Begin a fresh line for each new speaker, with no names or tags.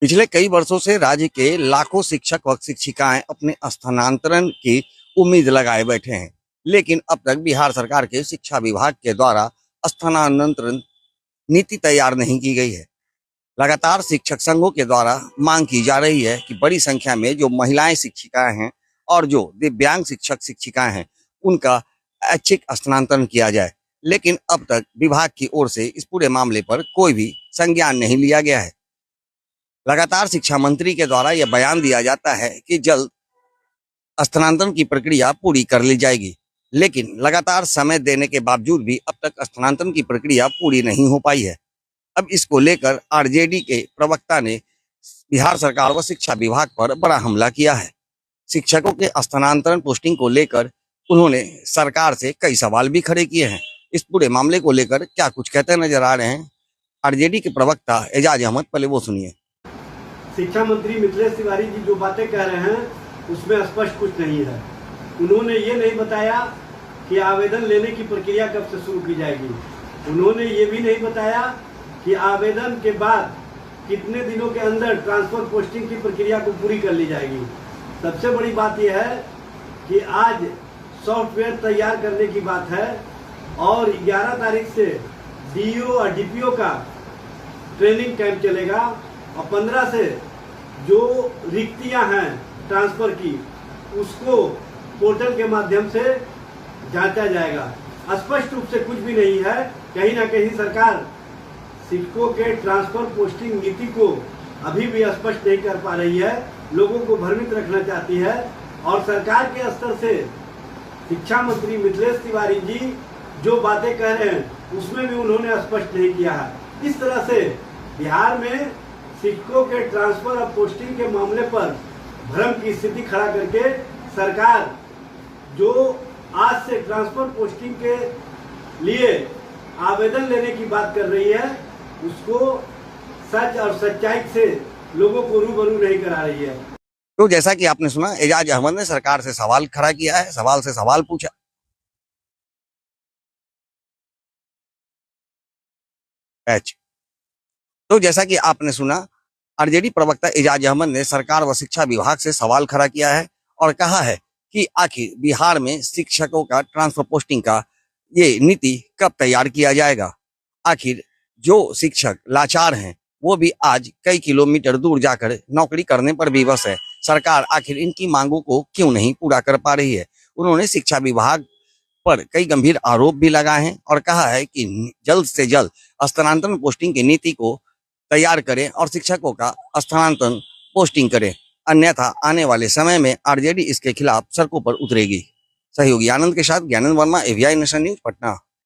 पिछले कई वर्षों से राज्य के लाखों शिक्षक व शिक्षिकाएं अपने स्थानांतरण की उम्मीद लगाए बैठे हैं, लेकिन अब तक बिहार सरकार के शिक्षा विभाग के द्वारा स्थानांतरण नीति तैयार नहीं की गई है। लगातार शिक्षक संघों के द्वारा मांग की जा रही है कि बड़ी संख्या में जो महिलाएं शिक्षिकाएं हैं और जो दिव्यांग शिक्षक शिक्षिकाएं हैं, उनका ऐच्छिक स्थानांतरण किया जाए, लेकिन अब तक विभाग की ओर से इस पूरे मामले पर कोई भी संज्ञान नहीं लिया गया है। लगातार शिक्षा मंत्री के द्वारा यह बयान दिया जाता है कि जल्द स्थानांतरण की प्रक्रिया पूरी कर ली जाएगी, लेकिन लगातार समय देने के बावजूद भी अब तक स्थानांतरण की प्रक्रिया पूरी नहीं हो पाई है। अब इसको लेकर आरजेडी के प्रवक्ता ने बिहार सरकार व शिक्षा विभाग पर बड़ा हमला किया है। शिक्षकों के स्थानांतरण पोस्टिंग को लेकर उन्होंने सरकार से कई सवाल भी खड़े किए हैं। इस पूरे मामले को लेकर क्या कुछ कहते नजर आ रहे हैं आरजेडी के प्रवक्ता एजाज अहमद, पहले वो सुनिए।
शिक्षा मंत्री मिथिलेश तिवारी जी जो बातें कह रहे हैं उसमें स्पष्ट कुछ नहीं है। उन्होंने ये नहीं बताया कि आवेदन लेने की प्रक्रिया कब से शुरू की जाएगी। उन्होंने ये भी नहीं बताया कि आवेदन के बाद कितने दिनों के अंदर ट्रांसफर पोस्टिंग की प्रक्रिया को पूरी कर ली जाएगी। सबसे बड़ी बात यह है कि आज सॉफ्टवेयर तैयार करने की बात है और 11 तारीख से डीईओ और डीपीओ का ट्रेनिंग कैंप चलेगा और 15 से जो रिक्तियां हैं ट्रांसफर की उसको पोर्टल के माध्यम से जांचा जाएगा। स्पष्ट रूप से कुछ भी नहीं है। कहीं ना कहीं सरकार शिक्षकों के ट्रांसफर पोस्टिंग नीति को अभी भी स्पष्ट नहीं कर पा रही है, लोगों को भ्रमित रखना चाहती है और सरकार के स्तर से शिक्षा मंत्री मिथिलेश तिवारी जी जो बातें कह रहे हैं उसमें भी उन्होंने स्पष्ट नहीं किया है। इस तरह से बिहार में शिक्षकों के ट्रांसफर और पोस्टिंग के मामले पर भ्रम की स्थिति खड़ा करके सरकार जो आज से ट्रांसफर पोस्टिंग के लिए आवेदन लेने की बात कर रही है उसको सच और सच्चाई से लोगों को रूबरू नहीं करा रही है।
तो जैसा कि आपने सुना, एजाज अहमद ने सरकार से सवाल खड़ा किया है, सवाल से सवाल पूछा। तो जैसा कि आपने सुना, आरजेडी प्रवक्ता एजाज अहमद ने सरकार व शिक्षा विभाग से सवाल खड़ा किया है और कहा है कि आखिर बिहार में शिक्षकों का ट्रांसफर पोस्टिंग का ये नीति कब तैयार किया जाएगा। आखिर जो शिक्षक लाचार हैं वो भी आज कई किलोमीटर दूर जाकर नौकरी करने पर विवश है। सरकार आखिर इनकी मांगों को क्यों नहीं पूरा कर पा रही है। उन्होंने शिक्षा विभाग पर कई गंभीर आरोप भी लगाए हैं और कहा है कि जल्द से जल्द स्थानांतरण पोस्टिंग की नीति को तैयार करें और शिक्षकों का स्थानांतरण पोस्टिंग करें, अन्यथा आने वाले समय में आरजेडी इसके खिलाफ सड़कों पर उतरेगी। सहयोगी आनंद के साथ Gyanand Verma, AVI nation news, Patna.